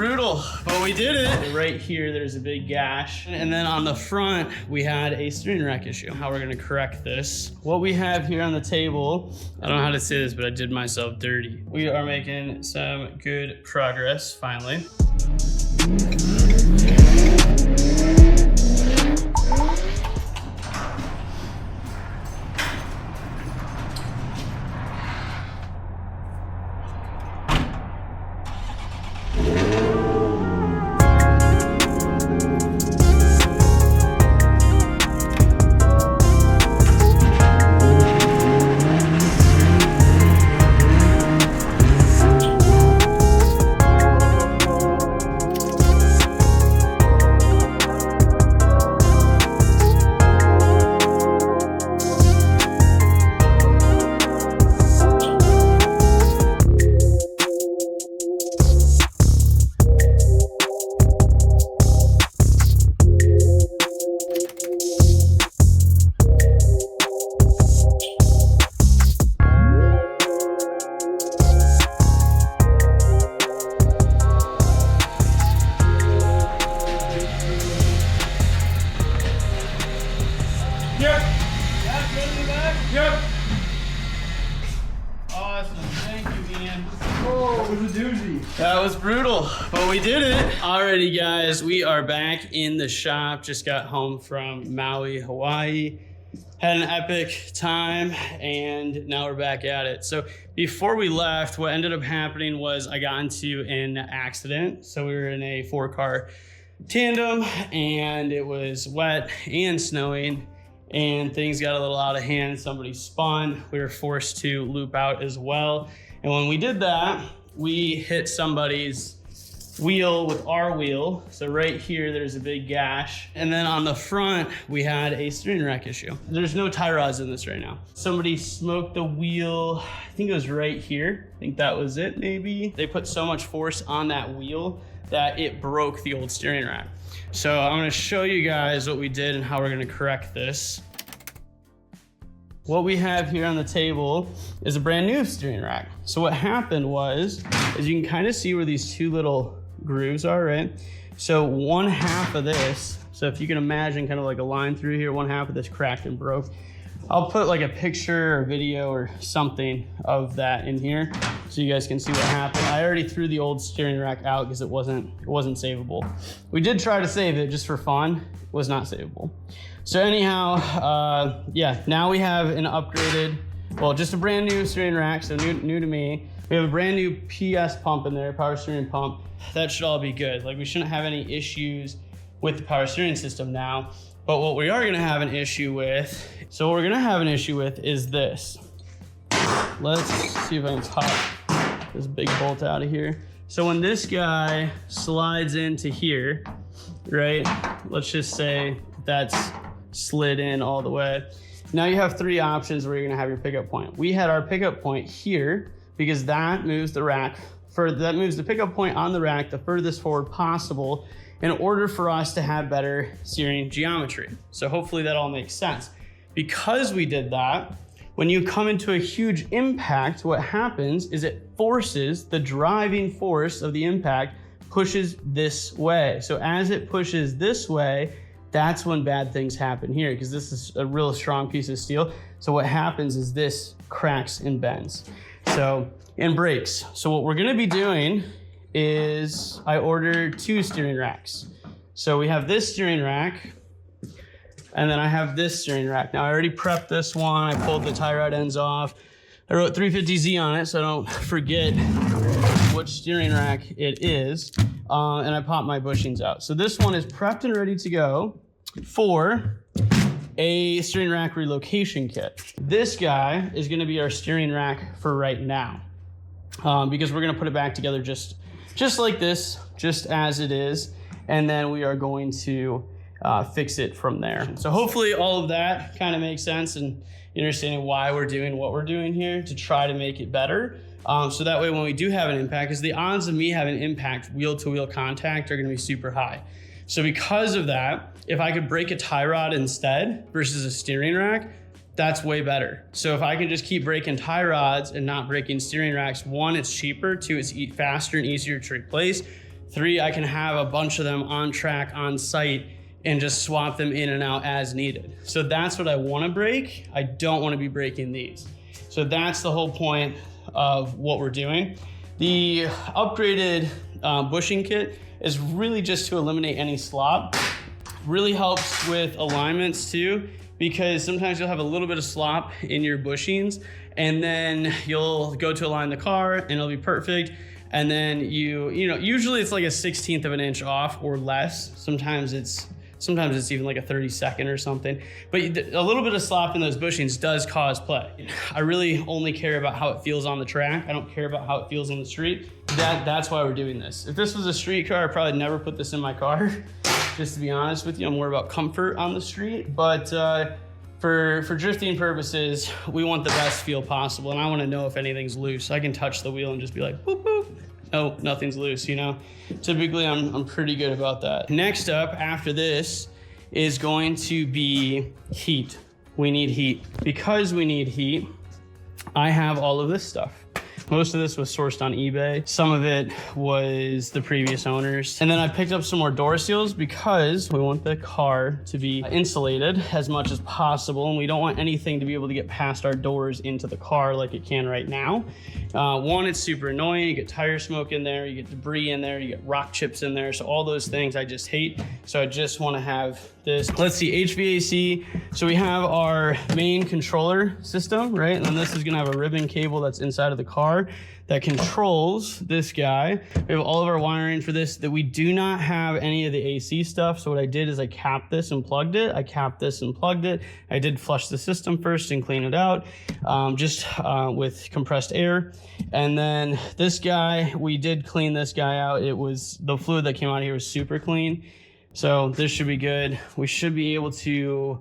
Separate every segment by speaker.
Speaker 1: brutal, but we did it. Right here, there's a big gash. And then on the front, we had a steering rack issue. How we're gonna correct this. What we have here on the table, I don't know how to say this, but I did myself dirty. We are making some good progress, finally.
Speaker 2: Yep. That's really back? Yep. Awesome. Thank you, Ian. Oh, it was a doozy.
Speaker 1: That was brutal, but we did it. Alrighty, guys, we are back in the shop. Just got home from Maui, Hawaii. Had an epic time, and now we're back at it. So before we left, what ended up happening was I got into an accident. So we were in a 4-car tandem, and it was wet and snowing, and things got a little out of hand. Somebody spun. We were forced to loop out as well. And when we did that, we hit somebody's wheel with our wheel. So right here, there's a big gash. And then on the front, we had a steering rack issue. There's no tie rods in this right now. Somebody smoked the wheel. I think it was right here. I think that was it, maybe. They put so much force on that wheel that it broke the old steering rack. So I'm gonna show you guys what we did and how we're gonna correct this. What we have here on the table is a brand new steering rack. So what happened was, is you can kind of see where these two little grooves are, right? So one half of this, so if you can imagine kind of like a line through here, one half of this cracked and broke. I'll put like a picture or video or something of that in here so you guys can see what happened. I already threw the old steering rack out because it wasn't savable. We did try to save it just for fun. It was not savable. So anyhow, yeah, now we have an upgraded, well, just a brand new steering rack, so new to me. We have a brand new PS pump in there, power steering pump. That should all be good. Like, we shouldn't have any issues with the power steering system now. But what we are gonna have an issue with, is this. Let's see if I can pop this big bolt out of here. So when this guy slides into here, right? Let's just say that's slid in all the way. Now you have 3 options where you're gonna have your pickup point. We had our pickup point here because that moves the rack, that moves the pickup point on the rack the furthest forward possible in order for us to have better steering geometry. So hopefully that all makes sense. Because we did that, when you come into a huge impact, what happens is it forces, the driving force of the impact pushes this way. So as it pushes this way, that's when bad things happen here, because this is a real strong piece of steel. So what happens is this cracks and bends. So, and breaks. So what we're gonna be doing is I ordered 2 steering racks. So we have this steering rack, and then I have this steering rack. Now I already prepped this one. I pulled the tie rod ends off. I wrote 350z on it so I don't forget which steering rack it is. And I popped my bushings out. So this one is prepped and ready to go for a steering rack relocation kit. This guy is gonna be our steering rack for right now, because we're gonna put it back together just like this, just as it is. And then we are going to fix it from there. So hopefully all of that kind of makes sense and you're understanding why we're doing what we're doing here to try to make it better. So that way when we do have an impact, because the odds of me having impact wheel-to-wheel contact are gonna be super high. So because of that, if I could break a tie rod instead versus a steering rack, that's way better. So if I can just keep breaking tie rods and not breaking steering racks, 1, it's cheaper, 2, it's faster and easier to replace, 3, I can have a bunch of them on track, on site, and just swap them in and out as needed. So that's what I want to break. I don't want to be breaking these. So that's the whole point of what we're doing. The upgraded bushing kit is really just to eliminate any slop. Really helps with alignments too, because sometimes you'll have a little bit of slop in your bushings, and then you'll go to align the car and it'll be perfect. And then you know, usually it's like a 1/16 of an inch off or less. Sometimes it's even like a 32nd or something. But a little bit of slop in those bushings does cause play. I really only care about how it feels on the track. I don't care about how it feels on the street. That's why we're doing this. If this was a street car, I'd probably never put this in my car. Just to be honest with you, I'm more about comfort on the street. But for drifting purposes, we want the best feel possible. And I want to know if anything's loose. I can touch the wheel and just be like, boop, boop. No, nothing's loose, you know? Typically, I'm pretty good about that. Next up, after this, is going to be heat. We need heat. Because we need heat, I have all of this stuff. Most of this was sourced on eBay. Some of it was the previous owners. And then I picked up some more door seals because we want the car to be insulated as much as possible. And we don't want anything to be able to get past our doors into the car like it can right now. One, it's super annoying. You get tire smoke in there, you get debris in there, you get rock chips in there. So all those things I just hate. So I just want to have this. Let's see, HVAC. So we have our main controller system, right? And then this is gonna have a ribbon cable that's inside of the car that controls this guy. We have all of our wiring for this. That we do not have any of the AC stuff. So what I did is I capped this and plugged it. I capped this and plugged it. I did flush the system first and clean it out, with compressed air. And then this guy, we did clean this guy out. It was, the fluid that came out of here was super clean. So this should be good. We should be able to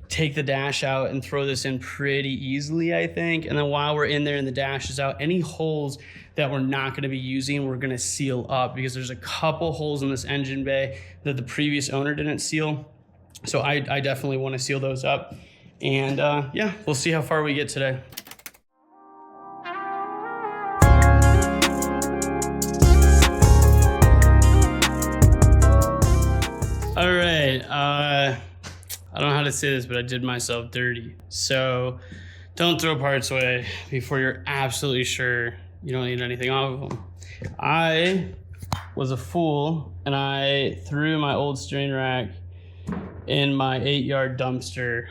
Speaker 1: take the dash out and throw this in pretty easily, I think. And then while we're in there and the dash is out, any holes that we're not gonna be using, we're gonna seal up, because there's a couple holes in this engine bay that the previous owner didn't seal. So I definitely wanna seal those up. And yeah, we'll see how far we get today. All right, I don't know how to say this, but I did myself dirty. So don't throw parts away before you're absolutely sure you don't need anything off of them. I was a fool and I threw my old steering rack in my 8-yard dumpster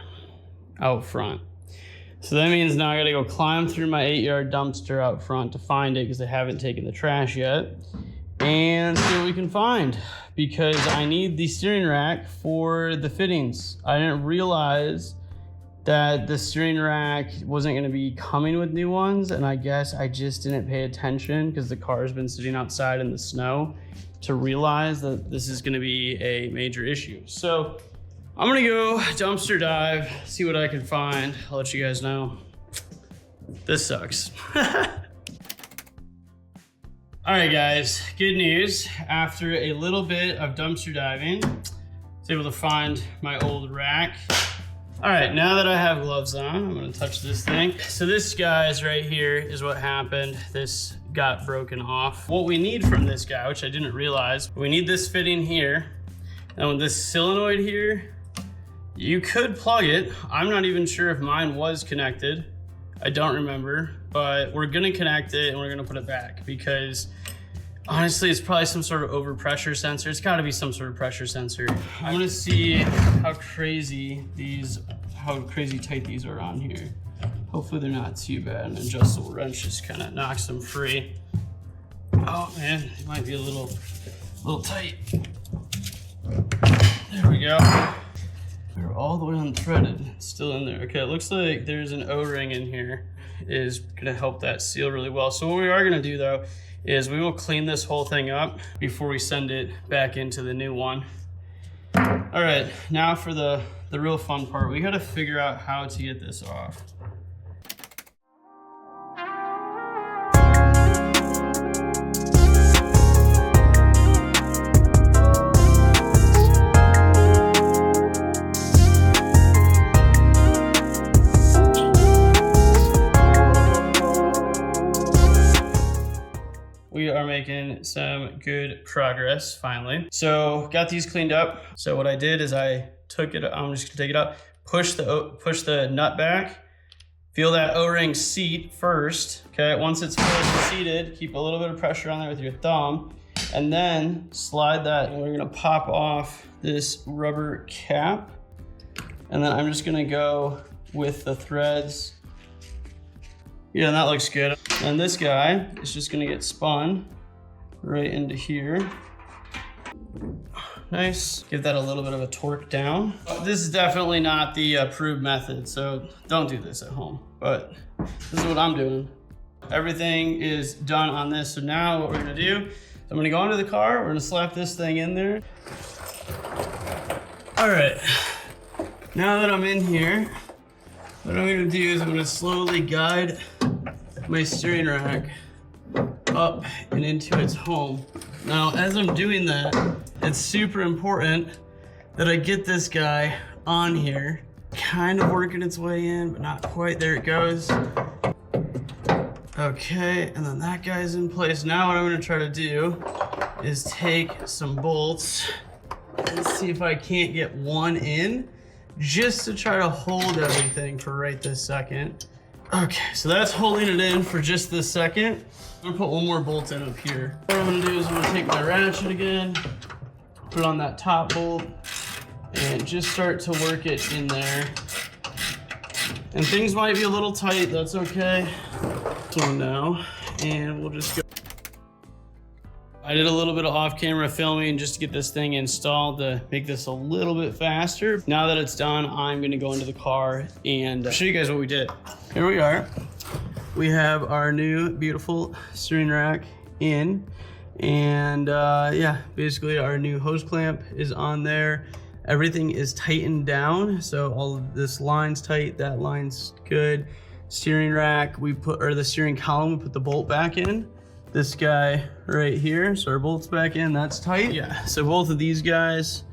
Speaker 1: out front. So that means now I gotta go climb through my 8-yard dumpster out front to find it, because they haven't taken the trash yet, and see what we can find, because I need the steering rack for the fittings. I didn't realize that the steering rack wasn't gonna be coming with new ones, and I guess I just didn't pay attention because the car's been sitting outside in the snow to realize that this is gonna be a major issue. So I'm gonna go dumpster dive, see what I can find. I'll let you guys know. This sucks. All right, guys, good news. After a little bit of dumpster diving, I was able to find my old rack. All right, now that I have gloves on, I'm gonna touch this thing. So this, guys, right here is what happened. This got broken off. What we need from this guy, which I didn't realize, we need this fitting here. And with this solenoid here, you could plug it. I'm not even sure if mine was connected. I don't remember, but we're gonna connect it and we're gonna put it back, because honestly, it's probably some sort of overpressure sensor. It's gotta be some sort of pressure sensor. I'm gonna see how crazy tight these are on here. Hopefully they're not too bad. An adjustable wrench just kind of knocks them free. Oh man, it might be a little tight. There we go. We're all the way unthreaded, it's still in there. Okay, it looks like there's an O-ring in here. It is gonna help that seal really well. So what we are gonna do though, is we will clean this whole thing up before we send it back into the new one. All right, now for the real fun part. We gotta figure out how to get this off. We are making some good progress finally. So got these cleaned up. So what I did is I took it, I'm just gonna take it out, push the nut back, feel that O-ring seat first, okay? Once it's fully seated, keep a little bit of pressure on there with your thumb, and then slide that, and we're gonna pop off this rubber cap, and then I'm just gonna go with the threads. Yeah, that looks good. And this guy is just gonna get spun right into here. Nice. Give that a little bit of a torque down. This is definitely not the approved method, so don't do this at home, but this is what I'm doing. Everything is done on this, so now what we're gonna do, I'm gonna go into the car, we're gonna slap this thing in there. All right, now that I'm in here, what I'm gonna do is I'm gonna slowly guide my steering rack up and into its home. Now, as I'm doing that, it's super important that I get this guy on here, kind of working its way in, but not quite. There it goes. Okay, and then that guy's in place. Now what I'm gonna try to do is take some bolts and see if I can't get one in, just to try to hold everything for right this second. Okay, so that's holding it in for just this second. I'm gonna put one more bolt in up here. What I'm gonna do is I'm gonna take my ratchet again, put it on that top bolt, and just start to work it in there. And things might be a little tight, that's okay. So now, and we'll just go. I did a little bit of off-camera filming just to get this thing installed to make this a little bit faster. Now that it's done, I'm gonna go into the car and show you guys what we did. Here we are. We have our new beautiful steering rack in, and yeah, basically our new hose clamp is on there. Everything is tightened down, so all of this line's tight, that line's good. Steering rack, or the steering column, we put the bolt back in. This guy right here, so our bolt's back in, that's tight. Yeah, so both of these guys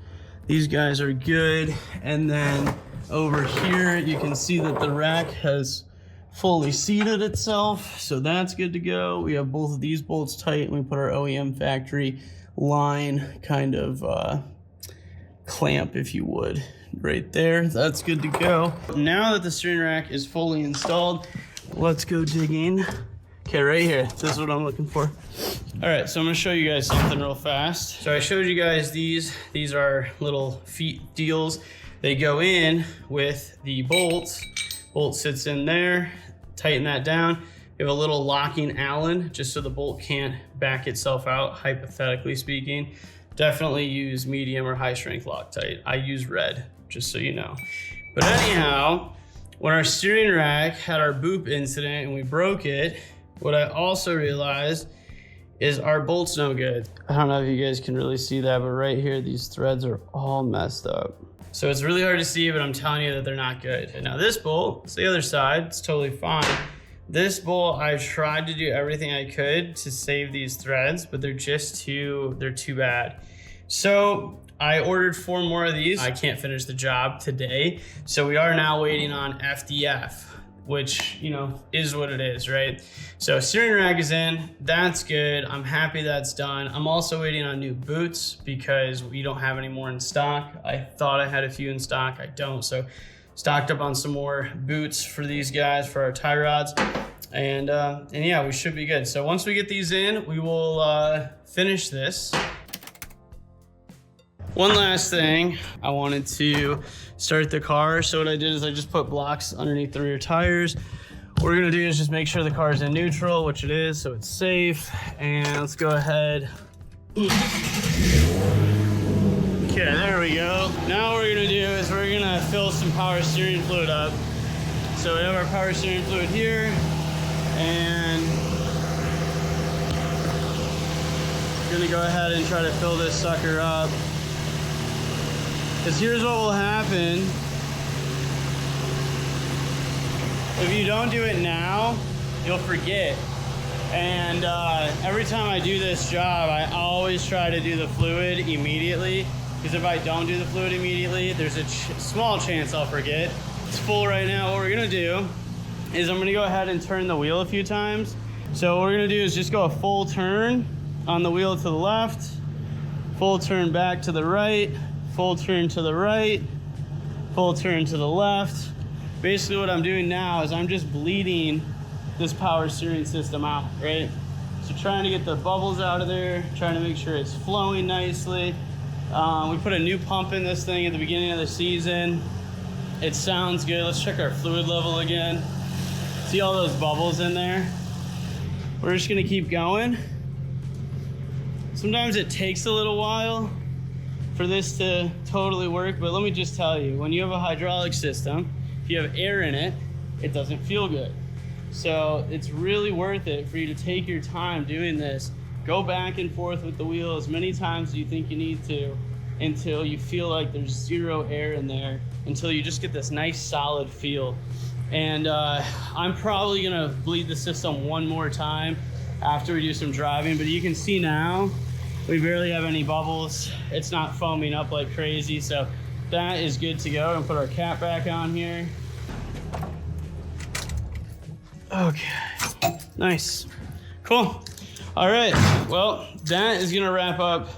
Speaker 1: are good. And then over here, you can see that the rack has fully seated itself, so that's good to go. We have both of these bolts tight, and we put our OEM factory line kind of clamp, if you would, right there. That's good to go. Now that the steering rack is fully installed, let's go digging. Okay, right here, this is what I'm looking for. All right, so I'm gonna show you guys something real fast. So I showed you guys these are little feet deals. They go in with the bolts. Bolt sits in there, tighten that down. You have a little locking Allen, just so the bolt can't back itself out, hypothetically speaking. Definitely use medium or high strength Loctite. I use red, just so you know. But anyhow, when our steering rack had our boop incident and we broke it, what I also realized is our bolt's no good. I don't know if you guys can really see that, but right here, these threads are all messed up. So it's really hard to see, but I'm telling you that they're not good. And now this bolt, it's the other side, it's totally fine. This bolt, I've tried to do everything I could to save these threads, but they're too bad. So I ordered 4 more of these. I can't finish the job today. So we are now waiting on FDF, which, you know, is what it is, right? So steering rack is in, that's good. I'm happy that's done. I'm also waiting on new boots because we don't have any more in stock. I thought I had a few in stock, I don't. So stocked up on some more boots for these guys, for our tie rods. And yeah, we should be good. So once we get these in, we will finish this. One last thing, I wanted to start the car. So what I did is I just put blocks underneath the rear tires. What we're gonna do is just make sure the car is in neutral, which it is, so it's safe. And let's go ahead. Okay, there we go. Now what we're gonna do is we're gonna fill some power steering fluid up. So we have our power steering fluid here, and we're gonna go ahead and try to fill this sucker up. Because here's what will happen. If you don't do it now, you'll forget. And every time I do this job, I always try to do the fluid immediately. Because if I don't do the fluid immediately, there's a small chance I'll forget. It's full right now. What we're gonna do is I'm gonna go ahead and turn the wheel a few times. So what we're gonna do is just go a full turn on the wheel to the left, full turn back to the right, full turn to the right, full turn to the left. Basically what I'm doing now is I'm just bleeding this power steering system out, right? So trying to get the bubbles out of there, trying to make sure it's flowing nicely. We put a new pump in this thing at the beginning of the season. It sounds good. Let's check our fluid level again. See all those bubbles in there? We're just gonna keep going. Sometimes it takes a little while for this to totally work, but let me just tell you, when you have a hydraulic system, if you have air in it, it doesn't feel good. So it's really worth it for you to take your time doing this. Go back and forth with the wheel as many times as you think you need to until you feel like there's zero air in there, until you just get this nice solid feel. And I'm probably gonna bleed the system one more time after we do some driving, but you can see now we barely have any bubbles. It's not foaming up like crazy, so that is good to go. And put our cap back on here. Okay, nice, cool. All right, well, that is gonna wrap up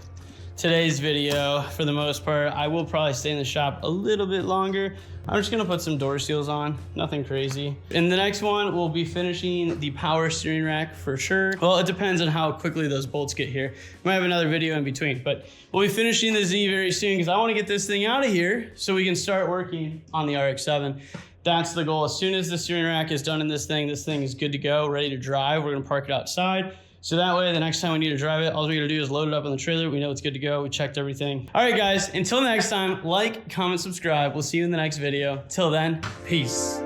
Speaker 1: today's video for the most part. I will probably stay in the shop a little bit longer. I'm just gonna put some door seals on, nothing crazy. In the next one, we'll be finishing the power steering rack for sure. Well, it depends on how quickly those bolts get here. We might have another video in between, but we'll be finishing the Z very soon because I wanna get this thing out of here so we can start working on the RX-7. That's the goal. As soon as the steering rack is done in this thing is good to go, ready to drive. We're gonna park it outside. So that way, the next time we need to drive it, all we gotta do is load it up on the trailer. We know it's good to go. We checked everything. All right, guys, until next time, like, comment, subscribe. We'll see you in the next video. Till then, peace.